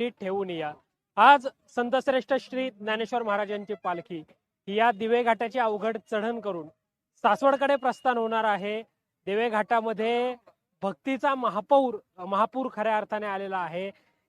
ही ठेवून या। आज संतश्रेष्ठ श्री ज्ञानेश्वर महाराजांची पालखी ही या दिवे घाटाची अवघड चढण करून सासवडकडे प्रस्थान होणार आहे। दिवे घाटामध्ये भक्तीचा महापूर खऱ्या अर्थाने आलेला आहे।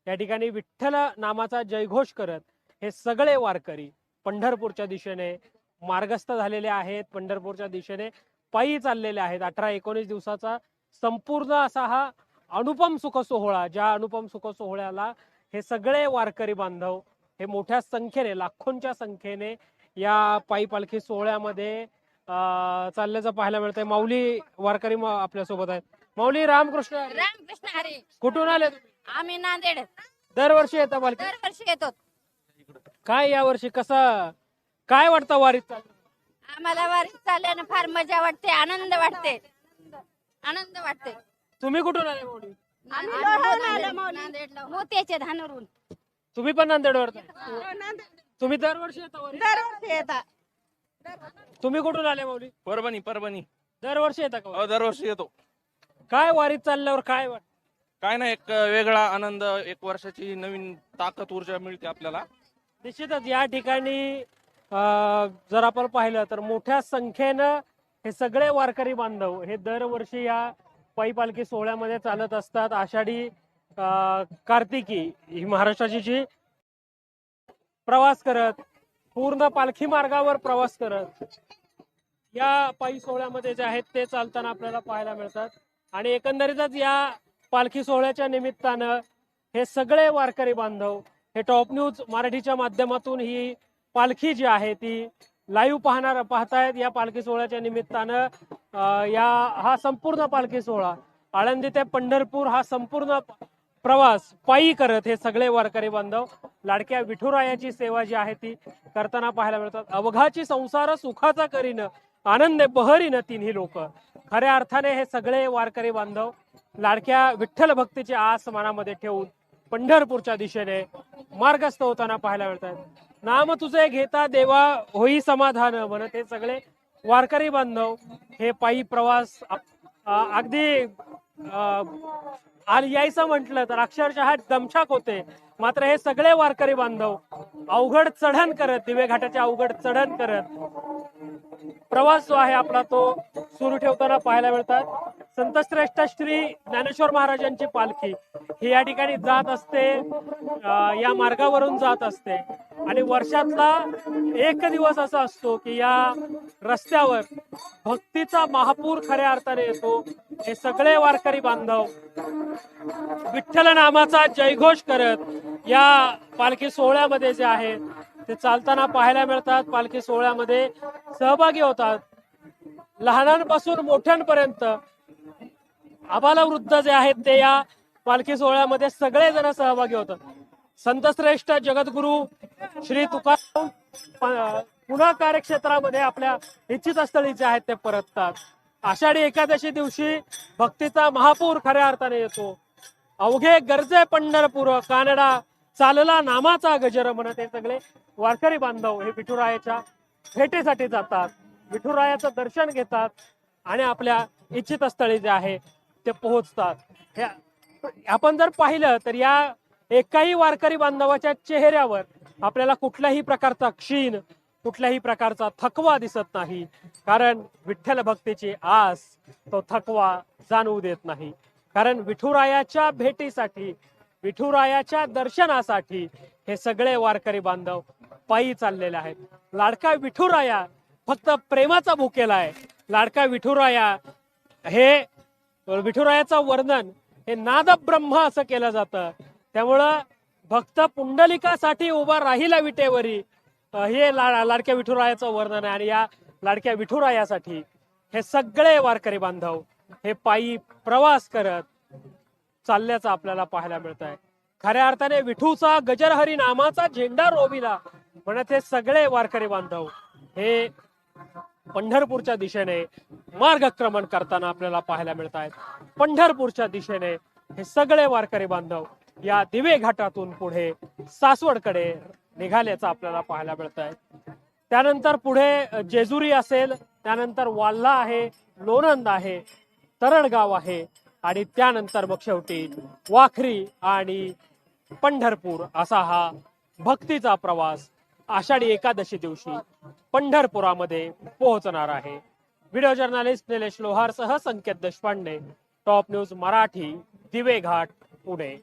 या ठिकाणी विठ्ठल नामाचा जयघोष करत हे सगळे वारकरी पंढरपूरच्या दिशेने मार्गस्थ झालेले आहेत। पंढरपूरच्या दिशेने पायी चाललेले आहेत। 18-19 दिवसाचा संपूर्ण असा हा अनुपम सुख सोहळा, ज्या अनुपम सुख सोहळ्याला हे सगळे वारकरी बांधव हे मोठ्या संख्येने, लाखोंच्या संख्येने या पायी पालखी सोहळ्यामध्ये चालल्याचं पाहायला मिळतंय। माऊली वारकरी आपल्या सोबत आहेत। माऊली रामकृष्ण रामकृष्ण हरी। कुठून आले तुम्ही? आम्ही नांदेड दरवर्षी येता पालखी? दरवर्षी येतो। काय यावर्षी कसं काय वाटतं वारीत चाललं? आम्हाला वारीत चालल्यानं फार मजा वाटते, आनंद वाटते, आनंद वाटते। तुम्ही कुठून आले माऊली? नांदेडला मोत्याच्या धानवरून। तुम्ही पण नांदेडवर? तुम्ही दरवर्षी येता वारीत? दरवर्षी येतात। तुम्ही कुठून आले माऊली? परभणी दरवर्षी येता का? दरवर्षी येतो। काय वारीत चालल्यावर काय वाटत? काय नाही, एक वेगळा आनंद, एक वर्षाची नवीन ताकद ऊर्जा मिळते आपल्याला। निश्चितच या ठिकाणी जर आपण पाहिलं तर मोठ्या संख्येनं हे सगळे वारकरी बांधव हे दरवर्षी या पायी पालखी सोहळ्यामध्ये चालत असतात। आषाढी कार्तिकी ही महाराष्ट्राची जी प्रवास करत पूर्ण पालखी मार्गावर प्रवास करत या पायी सोहळ्यामध्ये जे आहेत ते चालताना आपल्याला पाहायला मिळतात। आणि एकंदरीतच या पालखी सोहळ्याच्या निमित्तानं हे सगळे वारकरी बांधव हे टॉप न्यूज मराठीच्या माध्यमातून ही पालखी जी आहे ती लाईव्ह पाहतायत। या पालखी सोहळ्याच्या निमित्तानं हा संपूर्ण पालखी सोहळा आळंदी ते पंढरपूर हा संपूर्ण प्रवास पायी करत हे सगळे वारकरी बांधव लाडक्या विठुरायाची सेवा जी आहे ती करताना पाहायला मिळतात। अवघाची संसार सुखाचा करीन आनंदे बहरीन तिन्ही लोक। खऱ्या अर्थाने हे सगळे वारकरी बांधव लाडक्या विठ्ठल भक्तीची आस मनामध्ये ठेवून पंढरपूरच्या दिशेने मार्गस्थ होताना पाहायला मिळतात। नाम तुझे घेता देवा होई समाधान म्हणत हे सगळे वारकरी बांधव हे पायी प्रवास अगदी यायचं म्हटलं तर अक्षरशः दमछाक होते। मात्र हे सगळे वारकरी बांधव अवघड चढण करत, दिवे घाटाचे अवघड चढण करत प्रवास जो आहे आपला तो सुरू ठेवताना पाहायला मिळतात। संतश्रेष्ठ श्री ज्ञानेश्वर महाराजांची पालखी ही या ठिकाणी जात असते, या मार्गावरून जात असते। आणि वर्षातला एक दिवस असा असतो की या रस्त्यावर भक्तीचा महापूर खऱ्या अर्थाने येतो। हे सगळे वारकरी बांधव विठ्ठल नामाचा जयघोष करत या पालखी सोहळ्यामध्ये जे आहे ते चालताना पाहायला मिळतात। पालखी सोहळ्यामध्ये सहभागी होतात लहानांपासून मोठ्यांपर्यंत, आबालवृद्ध जे आहेत ते या पालखी सोहळ्यामध्ये सगळे जण सहभागी होतात। संतश्रेष्ठ जगद्गुरु श्री तुकाराम पुन्हा कार्यक्षेत्रामध्ये आपल्या इच्छित स्थळी जे आहेत ते परततात। आषाढी एकादशी दिवशी भक्तीचा महापूर खऱ्या अर्थाने येतो। अवघे गरजे पंढरपूर कानडा चालला नामाचा गजर म्हणत हे सगळे वारकरी बांधव हे विठुरायाच्या भेटीसाठी जातात, विठुरायाचं दर्शन घेतात आणि आपल्या इच्छित स्थळी जे आहे ते पोहोचतात। आपण जर पाहिलं तर या एकाही वारकरी बांधवाच्या चेहऱ्यावर आपल्याला कुठल्याही प्रकारचा क्षीण, कुठल्याही प्रकारचा थकवा दिसत नाही। कारण विठ्ठल भक्तीची आस तो थकवा जाणवू देत नाही। कारण विठुरायाच्या भेटीसाठी, विठुरायाच्या दर्शनासाठी हे सगळे वारकरी बांधव पायी चाललेले आहेत। लाडका विठुराया फक्त प्रेमाचा भुकेला आहे। लाडका विठुराया हे विठुरायाचं वर्णन हे नाद ब्रह्म असं केलं जातं। त्यामुळं भक्त पुंडलिकासाठी उभा राहिला विटेवरी हे लाडक्या विठुरायाचं वर्णन आहे। आणि या लाडक्या विठुरायासाठी हे सगळे वारकरी बांधव हे पायी प्रवास करत चालल्याचं आपल्याला पाहायला मिळत आहे। खऱ्या अर्थाने विठूचा गजरहरी नामाचा झेंडा रोविला म्हणत हे सगळे वारकरी बांधव हे पंढरपूरच्या दिशेने मार्गक्रमण करताना आपल्याला पाहायला मिळत आहेत। पंढरपूरच्या दिशेने हे सगळे वारकरी बांधव या दिवे घाटातून पुढे सासवडकडे निघाल्याचं आपल्याला पाहायला मिळत आहे। त्यानंतर पुढे जेजुरी असेल, त्यानंतर वाल्हा आहे, लोणंद आहे, तरडगाव आहे आणि त्यानंतर मग शेवटी वाखरी आणि पंढरपूर असा हा भक्तीचा प्रवास आषाढी एकादशी दिवशी पंढरपुरामध्ये पोहोचणार आहे. व्हिडिओ जर्नलिस्ट निलेश लोहार सह संकेत देशपांडे, टॉप न्यूज मराठी, दिवे घाट, पुणे.